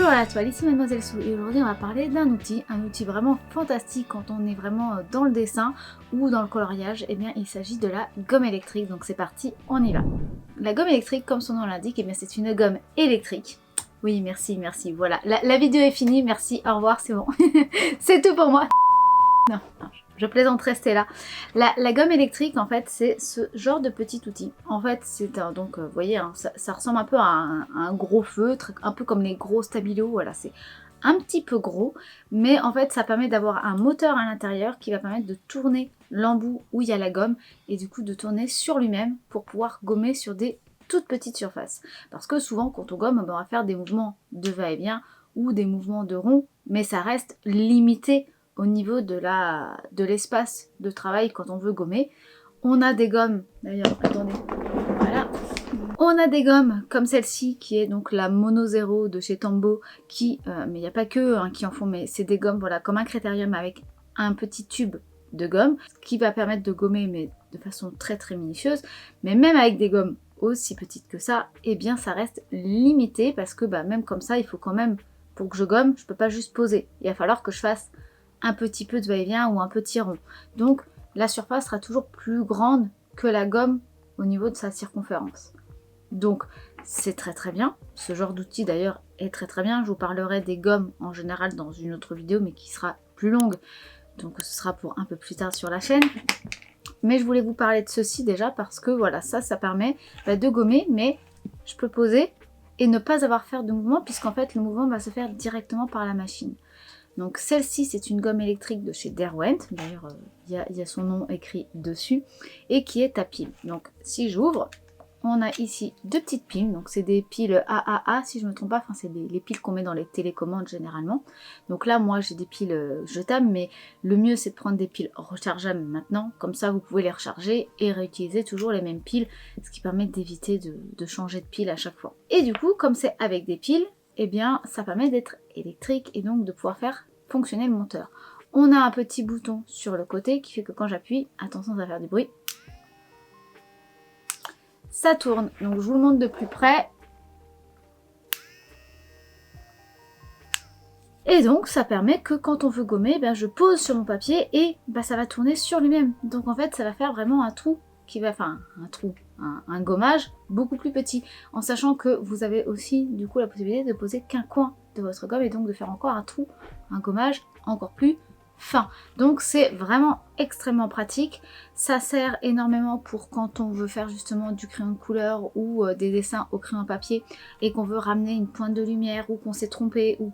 Bonjour à toi, ici Mademoiselle Sou et aujourd'hui on va parler d'un outil, un outil vraiment fantastique quand on est vraiment dans le dessin ou dans le coloriage. Eh bien il s'agit de la gomme électrique, donc c'est parti, on y va. La gomme électrique, comme son nom l'indique, eh bien c'est une gomme électrique. Oui, merci, voilà, la vidéo est finie, merci, au revoir, c'est bon. C'est tout pour moi. Non, je plaisante, restez là. La gomme électrique, en fait, c'est ce genre de petit outil. En fait, c'est donc, vous voyez, hein, ça ressemble un peu à un gros feutre, un peu comme les gros stabilos, voilà, c'est un petit peu gros, mais en fait, ça permet d'avoir un moteur à l'intérieur qui va permettre de tourner l'embout où il y a la gomme, et du coup de tourner sur lui-même pour pouvoir gommer sur des toutes petites surfaces. Parce que souvent, quand on gomme, on va faire des mouvements de va-et-vient ou des mouvements de rond, mais ça reste limité au niveau de l'espace de travail quand on veut gommer. On a des gommes, d'ailleurs, attendez, voilà. On a des gommes comme celle-ci qui est donc la Mono Zero de chez Tombow qui, mais il n'y a pas que qui en font, mais c'est des gommes, voilà, comme un critérium avec un petit tube de gomme qui va permettre de gommer, mais de façon très très minutieuse. Mais même avec des gommes aussi petites que ça, eh bien ça reste limité parce que même comme ça, il faut quand même, pour que je gomme, je peux pas juste poser. Il va falloir que je fasse un petit peu de va-et-vient ou un petit rond. Donc la surface sera toujours plus grande que la gomme au niveau de sa circonférence. Donc c'est très très bien. Ce genre d'outil d'ailleurs est très très bien. Je vous parlerai des gommes en général dans une autre vidéo mais qui sera plus longue. Donc ce sera pour un peu plus tard sur la chaîne. Mais je voulais vous parler de ceci déjà parce que voilà, ça permet de gommer, mais je peux poser et ne pas avoir à faire de mouvement puisqu'en fait le mouvement va se faire directement par la machine. Donc celle-ci, c'est une gomme électrique de chez Derwent, d'ailleurs il y a son nom écrit dessus, et qui est à pile. Donc si j'ouvre, on a ici deux petites piles, donc c'est des piles AAA si je ne me trompe pas, enfin c'est les piles qu'on met dans les télécommandes généralement. Donc là moi j'ai des piles jetables, mais le mieux c'est de prendre des piles rechargeables maintenant, comme ça vous pouvez les recharger et réutiliser toujours les mêmes piles, ce qui permet d'éviter de changer de pile à chaque fois. Et du coup, comme c'est avec des piles, eh bien ça permet d'être électrique et donc de pouvoir faire fonctionner le moteur. On a un petit bouton sur le côté qui fait que quand j'appuie, attention ça va faire du bruit, ça tourne. Donc je vous le montre de plus près. Et donc ça permet que quand on veut gommer, je pose sur mon papier et ça va tourner sur lui-même. Donc en fait ça va faire vraiment un trou qui va, enfin un gommage beaucoup plus petit, en sachant que vous avez aussi du coup la possibilité de poser qu'un coin de votre gomme et donc de faire encore un trou, un gommage encore plus fin. Donc c'est vraiment extrêmement pratique. Ça sert énormément pour quand on veut faire justement du crayon de couleur ou des dessins au crayon papier et qu'on veut ramener une pointe de lumière ou qu'on s'est trompé ou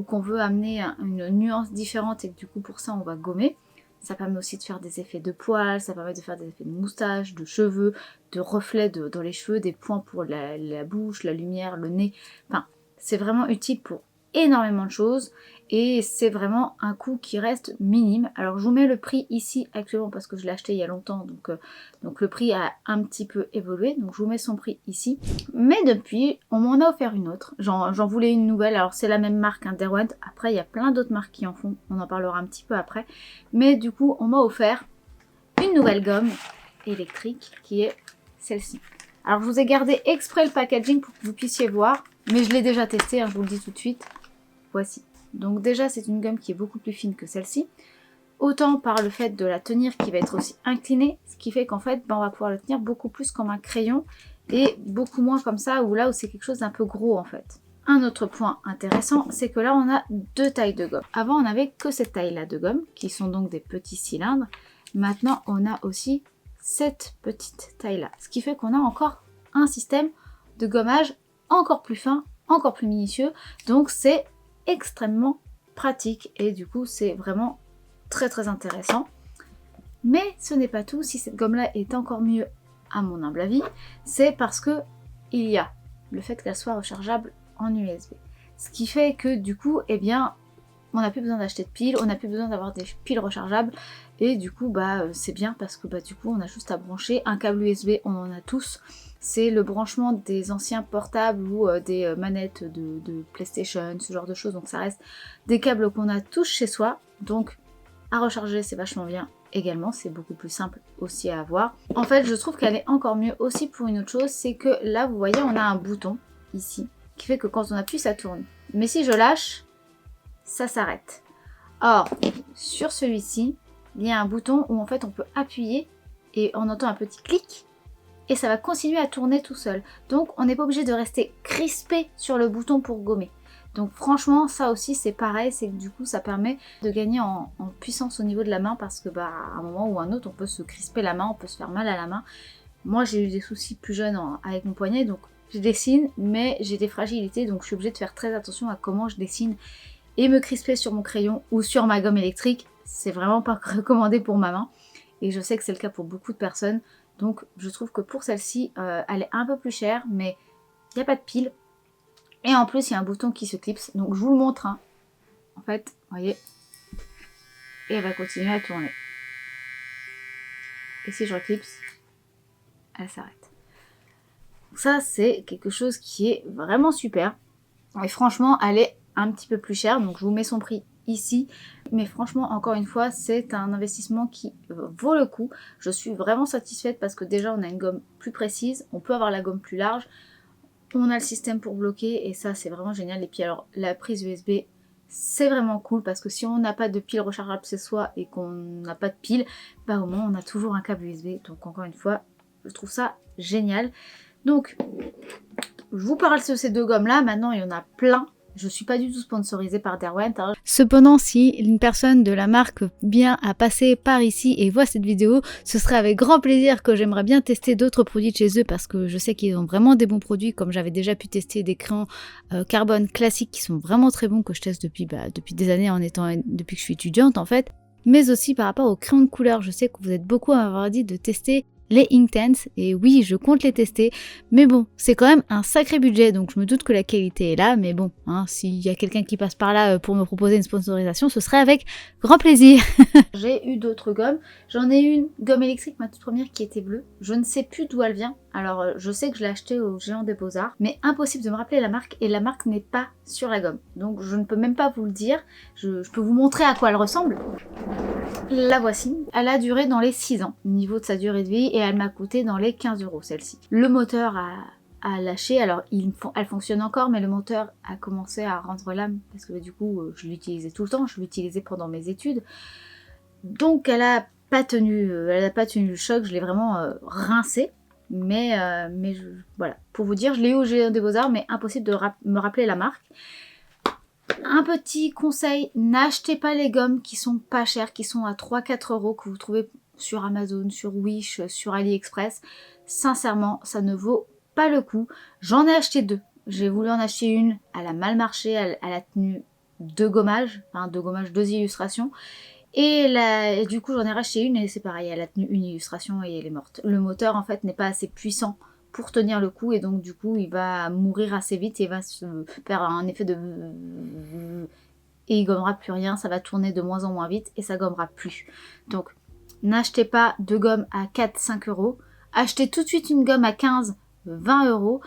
qu'on veut amener une nuance différente et que du coup pour ça on va gommer. Ça permet aussi de faire des effets de poils, ça permet de faire des effets de moustache, de cheveux, de reflets dans les cheveux, des points pour la bouche, la lumière, le nez. Enfin, c'est vraiment utile pour énormément de choses et c'est vraiment un coût qui reste minime. Alors je vous mets le prix ici actuellement parce que je l'ai acheté il y a longtemps, donc le prix a un petit peu évolué, donc je vous mets son prix ici. Mais depuis, on m'en a offert une autre, j'en voulais une nouvelle, alors c'est la même marque, Derwent. Après il y a plein d'autres marques qui en font, on en parlera un petit peu après, mais du coup on m'a offert une nouvelle gomme électrique qui est celle-ci. Alors je vous ai gardé exprès le packaging pour que vous puissiez voir, mais je l'ai déjà testé, je vous le dis tout de suite. Voici. Donc déjà c'est une gomme qui est beaucoup plus fine que celle-ci, autant par le fait de la tenir qui va être aussi inclinée, ce qui fait qu'en fait on va pouvoir le tenir beaucoup plus comme un crayon et beaucoup moins comme ça, ou là où c'est quelque chose d'un peu gros en fait. Un autre point intéressant, c'est que là on a deux tailles de gomme. Avant on n'avait que cette taille là de gomme, qui sont donc des petits cylindres. Maintenant on a aussi cette petite taille là, ce qui fait qu'on a encore un système de gommage encore plus fin, encore plus minutieux, donc c'est extrêmement pratique et du coup c'est vraiment très très intéressant. Mais ce n'est pas tout, si cette gomme là est encore mieux à mon humble avis, c'est parce que il y a le fait qu'elle soit rechargeable en USB. Ce qui fait que du coup, eh bien, on n'a plus besoin d'acheter de piles, on n'a plus besoin d'avoir des piles rechargeables et du coup c'est bien parce que du coup on a juste à brancher un câble USB, on en a tous. C'est le branchement des anciens portables ou des manettes de PlayStation, ce genre de choses, donc ça reste des câbles qu'on a tous chez soi, donc à recharger c'est vachement bien également, c'est beaucoup plus simple aussi à avoir. En fait je trouve qu'elle est encore mieux aussi pour une autre chose, c'est que là vous voyez on a un bouton ici qui fait que quand on appuie ça tourne. mais si je lâche, ça s'arrête. Or, sur celui-ci, il y a un bouton où en fait on peut appuyer et on entend un petit clic et ça va continuer à tourner tout seul. Donc on n'est pas obligé de rester crispé sur le bouton pour gommer. Donc franchement, ça aussi c'est pareil, c'est que du coup ça permet de gagner en puissance au niveau de la main parce que à un moment ou un autre on peut se crisper la main, on peut se faire mal à la main. Moi j'ai eu des soucis plus jeunes avec mon poignet, donc je dessine mais j'ai des fragilités, donc je suis obligée de faire très attention à comment je dessine et me crisper sur mon crayon ou sur ma gomme électrique, c'est vraiment pas recommandé pour ma main. Et je sais que c'est le cas pour beaucoup de personnes, donc je trouve que pour celle-ci, elle est un peu plus chère, mais il n'y a pas de pile. Et en plus, il y a un bouton qui se clipse, donc je vous le montre. Hein. En fait, vous voyez, et elle va continuer à tourner. Et si je reclipse, elle s'arrête. Ça, c'est quelque chose qui est vraiment super. Et franchement, elle est un petit peu plus chère, donc je vous mets son prix ici. Mais franchement, encore une fois, c'est un investissement qui vaut le coup. Je suis vraiment satisfaite parce que déjà, on a une gomme plus précise, on peut avoir la gomme plus large. On a le système pour bloquer et ça c'est vraiment génial. Et puis alors la prise USB c'est vraiment cool parce que si on n'a pas de pile rechargeable chez soi et qu'on n'a pas de pile, au moins on a toujours un câble USB. Donc encore une fois, je trouve ça génial. Donc je vous parle de ces deux gommes là, maintenant il y en a plein. Je suis pas du tout sponsorisée par Derwent. Hein. Cependant, si une personne de la marque vient à passer par ici et voit cette vidéo, ce serait avec grand plaisir que j'aimerais bien tester d'autres produits de chez eux parce que je sais qu'ils ont vraiment des bons produits, comme j'avais déjà pu tester des crayons carbone classiques qui sont vraiment très bons, que je teste depuis des années depuis que je suis étudiante en fait. Mais aussi par rapport aux crayons de couleur, je sais que vous êtes beaucoup à m'avoir dit de tester les Inktense, et oui, je compte les tester, mais bon, c'est quand même un sacré budget, donc je me doute que la qualité est là, mais bon, hein, s'il y a quelqu'un qui passe par là pour me proposer une sponsorisation, ce serait avec grand plaisir. J'ai eu d'autres gommes, j'en ai une gomme électrique, ma toute première, qui était bleue, je ne sais plus d'où elle vient, alors je sais que je l'ai achetée au Géant des Beaux-Arts, mais impossible de me rappeler la marque, et la marque n'est pas sur la gomme, donc je ne peux même pas vous le dire, je peux vous montrer à quoi elle ressemble. La voici, elle a duré dans les 6 ans, au niveau de sa durée de vie, et elle m'a coûté dans les 15 € celle-ci. Le moteur a lâché, alors elle fonctionne encore, mais le moteur a commencé à rendre l'âme, parce que du coup je l'utilisais tout le temps, je l'utilisais pendant mes études. Donc elle a pas tenu le choc, je l'ai vraiment rincé, mais voilà, pour vous dire, je l'ai eu au Géant des Beaux-Arts, mais impossible de me rappeler la marque. Un petit conseil, n'achetez pas les gommes qui sont pas chères, qui sont à 3-4 € que vous trouvez sur Amazon, sur Wish, sur AliExpress. Sincèrement, ça ne vaut pas le coup. J'en ai acheté 2. J'ai voulu en acheter une, elle a mal marché, elle a tenu 2 gommages, 2 illustrations. Et du coup, j'en ai racheté une et c'est pareil, elle a tenu une illustration et elle est morte. Le moteur, en fait, n'est pas assez puissant pour tenir le coup et donc du coup il va mourir assez vite et va se faire un effet de et il gommera plus rien, ça va tourner de moins en moins vite et ça gommera plus. Donc n'achetez pas de gomme à 4-5 €, achetez tout de suite une gomme à 15-20 €,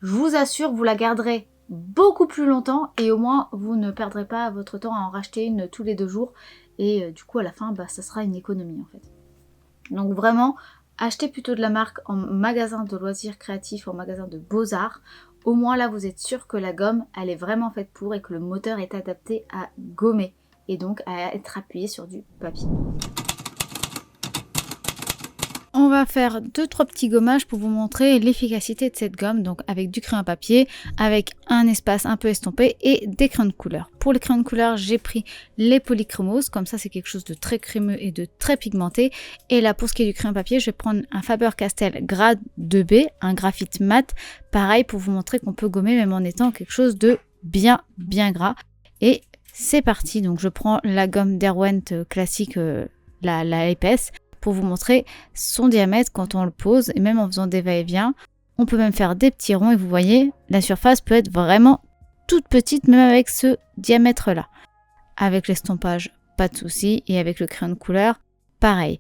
je vous assure vous la garderez beaucoup plus longtemps et au moins vous ne perdrez pas votre temps à en racheter une tous les 2 jours et du coup à la fin ça sera une économie en fait. Donc vraiment achetez plutôt de la marque en magasin de loisirs créatifs, en magasin de beaux-arts. Au moins là, vous êtes sûr que la gomme, elle est vraiment faite pour et que le moteur est adapté à gommer et donc à être appuyé sur du papier. On va faire 2-3 petits gommages pour vous montrer l'efficacité de cette gomme, donc avec du crayon à papier, avec un espace un peu estompé et des crayons de couleur. Pour les crayons de couleur, j'ai pris les polychromoses, comme ça c'est quelque chose de très crémeux et de très pigmenté. Et là pour ce qui est du crayon à papier, je vais prendre un Faber-Castell grade 2B, un graphite mat, pareil pour vous montrer qu'on peut gommer même en étant quelque chose de bien gras. Et c'est parti, donc je prends la gomme Derwent classique, la épaisse, pour vous montrer son diamètre quand on le pose et même en faisant des va-et-vient. On peut même faire des petits ronds et vous voyez, la surface peut être vraiment toute petite même avec ce diamètre là. Avec l'estompage, pas de souci, et avec le crayon de couleur, pareil.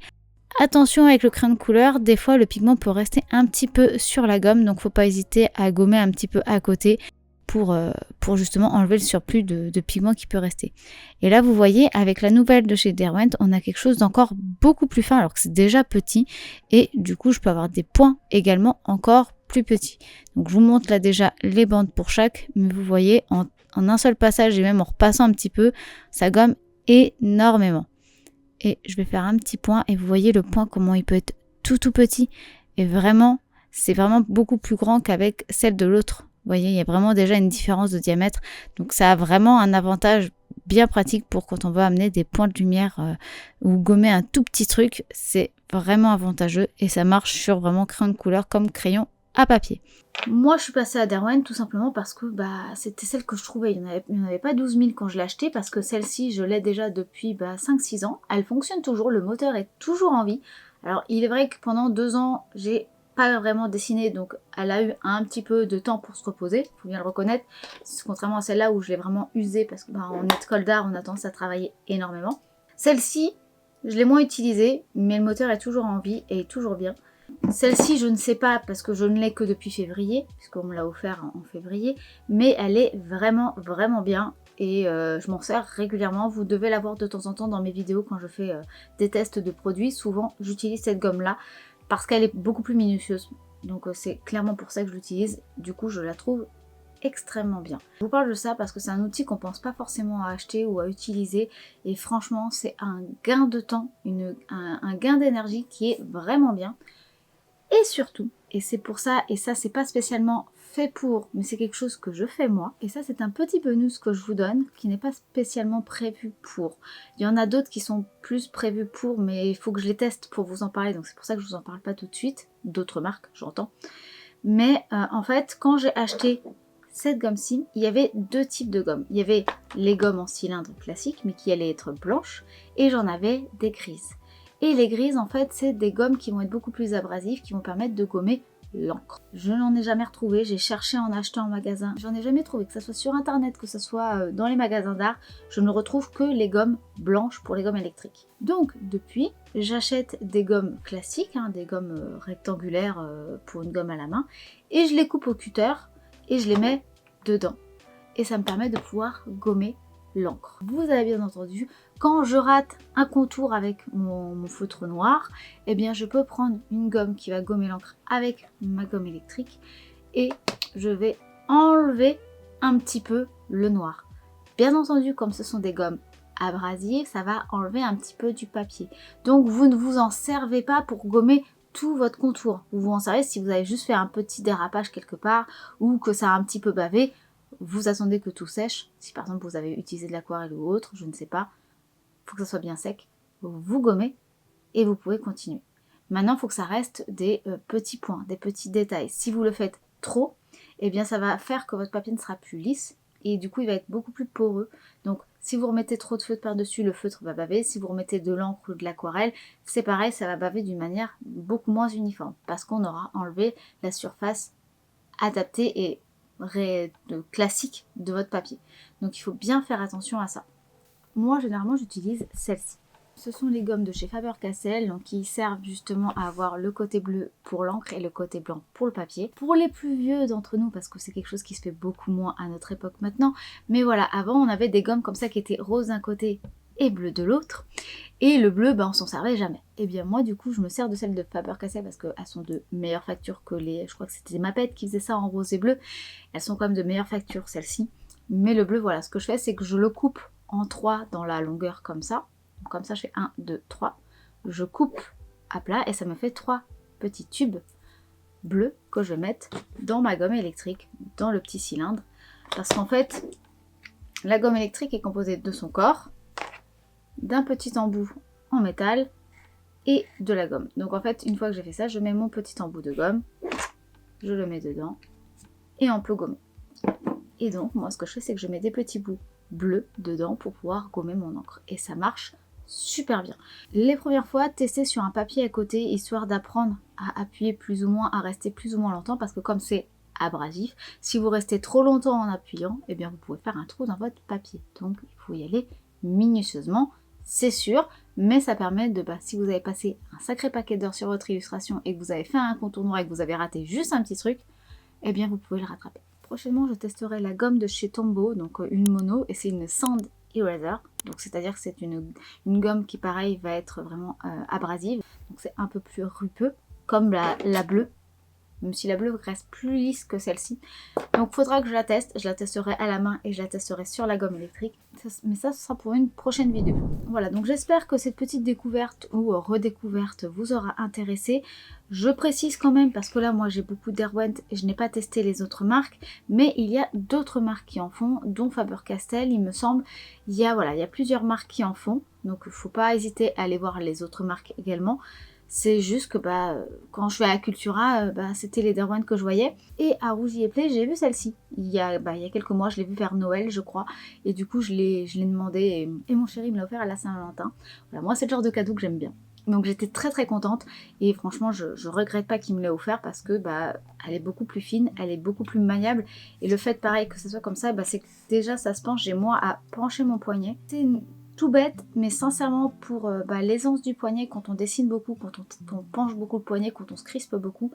Attention avec le crayon de couleur, des fois le pigment peut rester un petit peu sur la gomme, donc faut pas hésiter à gommer un petit peu à côté pour justement enlever le surplus de pigment qui peut rester. Et là vous voyez, avec la nouvelle de chez Derwent, on a quelque chose d'encore beaucoup plus fin alors que c'est déjà petit et du coup je peux avoir des points également encore plus petits. Donc je vous montre là déjà les bandes pour chaque, mais vous voyez en un seul passage et même en repassant un petit peu, ça gomme énormément. Et je vais faire un petit point et vous voyez le point comment il peut être tout petit et vraiment, c'est vraiment beaucoup plus grand qu'avec celle de l'autre. Vous voyez, il y a vraiment déjà une différence de diamètre. Donc ça a vraiment un avantage bien pratique pour quand on veut amener des points de lumière ou gommer un tout petit truc. C'est vraiment avantageux et ça marche sur vraiment crayon de couleur comme crayon à papier. Moi je suis passée à Derwent tout simplement parce que c'était celle que je trouvais. Il n'y en avait pas 12 000 quand je l'ai achetée parce que celle-ci je l'ai déjà depuis 5-6 ans. Elle fonctionne toujours, le moteur est toujours en vie. Alors il est vrai que pendant 2 ans j'ai pas vraiment dessiné, donc elle a eu un petit peu de temps pour se reposer, faut bien le reconnaître, contrairement à celle-là où je l'ai vraiment usée parce que en école d'art on a tendance à travailler énormément. Celle-ci je l'ai moins utilisée, mais le moteur est toujours en vie et est toujours bien. Celle-ci je ne sais pas parce que je ne l'ai que depuis février, puisqu'on me l'a offert en février, mais elle est vraiment bien et je m'en sers régulièrement. Vous devez la voir de temps en temps dans mes vidéos quand je fais des tests de produits. Souvent j'utilise cette gomme là parce qu'elle est beaucoup plus minutieuse, donc c'est clairement pour ça que je l'utilise. Du coup je la trouve extrêmement bien. Je vous parle de ça parce que c'est un outil qu'on pense pas forcément à acheter ou à utiliser et franchement c'est un gain de temps, un gain d'énergie qui est vraiment bien. Et surtout, et c'est pour ça, et ça c'est pas spécialement fait pour, mais c'est quelque chose que je fais moi, et ça c'est un petit bonus que je vous donne, qui n'est pas spécialement prévu pour. Il y en a d'autres qui sont plus prévus pour, mais il faut que je les teste pour vous en parler, donc c'est pour ça que je vous en parle pas tout de suite, d'autres marques j'entends. Mais en fait, quand j'ai acheté cette gomme-ci, il y avait 2 types de gommes. Il y avait les gommes en cylindre classiques, mais qui allaient être blanches, et j'en avais des grises. Et les grises, en fait, c'est des gommes qui vont être beaucoup plus abrasives, qui vont permettre de gommer l'encre. Je n'en ai jamais retrouvé, j'ai cherché à en acheter en magasin, j'en ai jamais trouvé, que ce soit sur internet, que ce soit dans les magasins d'art, je ne retrouve que les gommes blanches pour les gommes électriques. Donc depuis, j'achète des gommes classiques, des gommes rectangulaires pour une gomme à la main, et je les coupe au cutter et je les mets dedans. Et ça me permet de pouvoir gommer l'encre. Vous avez bien entendu, quand je rate un contour avec mon feutre noir, eh bien je peux prendre une gomme qui va gommer l'encre avec ma gomme électrique et je vais enlever un petit peu le noir. Bien entendu, comme ce sont des gommes abrasives, ça va enlever un petit peu du papier. Donc vous ne vous en servez pas pour gommer tout votre contour. Vous vous en servez si vous avez juste fait un petit dérapage quelque part ou que ça a un petit peu bavé. Vous attendez que tout sèche. Si par exemple vous avez utilisé de l'aquarelle ou autre, je ne sais pas, il faut que ça soit bien sec. Vous gommez et vous pouvez continuer. Maintenant, il faut que ça reste des petits points, des petits détails. Si vous le faites trop, eh bien ça va faire que votre papier ne sera plus lisse et du coup il va être beaucoup plus poreux. Donc si vous remettez trop de feutre par-dessus, le feutre va baver. Si vous remettez de l'encre ou de l'aquarelle, c'est pareil, ça va baver d'une manière beaucoup moins uniforme parce qu'on aura enlevé la surface adaptée et classique de votre papier. Donc il faut bien faire attention à ça. Moi généralement j'utilise celle-ci. Ce sont les gommes de chez Faber-Castell, donc qui servent justement à avoir le côté bleu pour l'encre et le côté blanc pour le papier. Pour les plus vieux d'entre nous, parce que c'est quelque chose qui se fait beaucoup moins à notre époque maintenant, mais voilà, avant on avait des gommes comme ça qui étaient roses d'un côté et bleu de l'autre, et le bleu, on s'en servait jamais. Et bien moi du coup je me sers de celles de Faber-Castell parce qu'elles sont de meilleure facture que les, je crois que c'était Mapette qui faisait ça en rose et bleu, elles sont quand même de meilleure facture celles-ci, mais le bleu voilà, ce que je fais c'est que je le coupe en 3 dans la longueur comme ça. Comme ça je fais 1, 2, 3, je coupe à plat et ça me fait 3 petits tubes bleus que je vais mettre dans ma gomme électrique, dans le petit cylindre. Parce qu'en fait, la gomme électrique est composée de son corps, d'un petit embout en métal et de la gomme. Donc en fait, une fois que j'ai fait ça, je mets mon petit embout de gomme, je le mets dedans et on peut gommer. Et donc moi ce que je fais c'est que je mets des petits bouts bleus dedans pour pouvoir gommer mon encre. Et ça marche super bien. Les premières fois, testez sur un papier à côté, histoire d'apprendre à appuyer plus ou moins, à rester plus ou moins longtemps, parce que comme c'est abrasif, si vous restez trop longtemps en appuyant, eh bien vous pouvez faire un trou dans votre papier. Donc il faut y aller minutieusement, c'est sûr, mais ça permet de, si vous avez passé un sacré paquet d'heures sur votre illustration et que vous avez fait un contour noir et que vous avez raté juste un petit truc, eh bien vous pouvez le rattraper. Prochainement, je testerai la gomme de chez Tombow, donc une mono, et c'est une Sand Eraser, donc c'est-à-dire que c'est une gomme qui pareil va être vraiment abrasive, donc c'est un peu plus rupeux, comme la bleue, même si la bleue reste plus lisse que celle-ci. Donc faudra que je la teste, je la testerai à la main et je la testerai sur la gomme électrique. Mais ça, ce sera pour une prochaine vidéo. Voilà, donc j'espère que cette petite découverte ou redécouverte vous aura intéressé. Je précise quand même, parce que là moi j'ai beaucoup d'Erwent et je n'ai pas testé les autres marques, mais il y a d'autres marques qui en font, dont Faber-Castell il me semble. Il y a plusieurs marques qui en font, donc il ne faut pas hésiter à aller voir les autres marques également. C'est juste que quand je vais à Cultura, c'était les Derwent que je voyais. Et à Rougy et Play, j'ai vu celle-ci. Il y a quelques mois, je l'ai vue vers Noël, je crois. Et du coup, je l'ai demandé et mon chéri me l'a offert à la Saint-Valentin. Voilà, moi, c'est le genre de cadeau que j'aime bien. Donc j'étais très très contente et franchement je regrette pas qu'il me l'ait offert parce que elle est beaucoup plus fine, elle est beaucoup plus maniable et le fait pareil que ça soit comme ça, c'est que déjà ça se penche, j'ai moins à pencher mon poignet. C'est tout bête, mais sincèrement pour l'aisance du poignet quand on dessine beaucoup, quand on penche beaucoup le poignet, quand on se crispe beaucoup,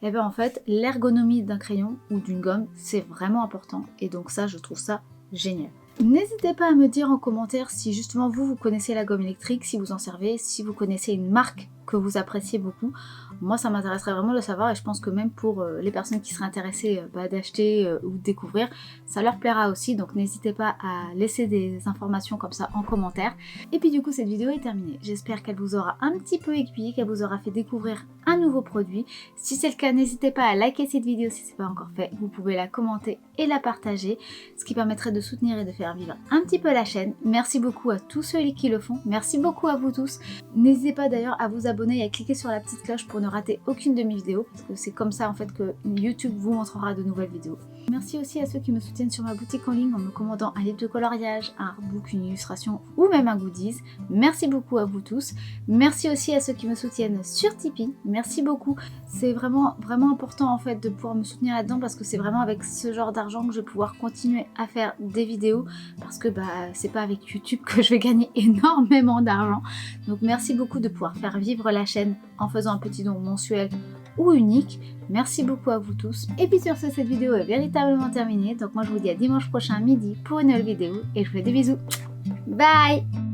et en fait l'ergonomie d'un crayon ou d'une gomme c'est vraiment important et donc ça je trouve ça génial. N'hésitez pas à me dire en commentaire si justement vous connaissez la gomme électrique, si vous en servez, si vous connaissez une marque que vous appréciez beaucoup. Moi ça m'intéresserait vraiment de le savoir et je pense que même pour les personnes qui seraient intéressées d'acheter ou de découvrir, ça leur plaira aussi, donc n'hésitez pas à laisser des informations comme ça en commentaire. Et puis du coup cette vidéo est terminée, j'espère qu'elle vous aura un petit peu aiguillé, qu'elle vous aura fait découvrir un nouveau produit. Si c'est le cas, n'hésitez pas à liker cette vidéo si ce n'est pas encore fait, vous pouvez la commenter et la partager, ce qui permettrait de soutenir et de faire vivre un petit peu la chaîne. Merci beaucoup à tous ceux qui le font, merci beaucoup à vous tous. N'hésitez pas d'ailleurs à vous abonner et à cliquer sur la petite cloche pour ne rater aucune de mes vidéos, parce que c'est comme ça en fait que YouTube vous montrera de nouvelles vidéos. Merci aussi à ceux qui me soutiennent sur ma boutique en ligne en me commandant un livre de coloriage, un artbook, une illustration ou même un goodies. Merci beaucoup à vous tous. Merci aussi à ceux qui me soutiennent sur Tipeee. Merci beaucoup. C'est vraiment important en fait de pouvoir me soutenir là-dedans parce que c'est vraiment avec ce genre d'argent que je vais pouvoir continuer à faire des vidéos parce que c'est pas avec YouTube que je vais gagner énormément d'argent. Donc merci beaucoup de pouvoir faire vivre la chaîne en faisant un petit don mensuel ou unique. Merci beaucoup à vous tous. Et puis sur ce, cette vidéo est véritablement terminée. Donc moi je vous dis à dimanche prochain midi pour une nouvelle vidéo et je vous fais des bisous. Bye!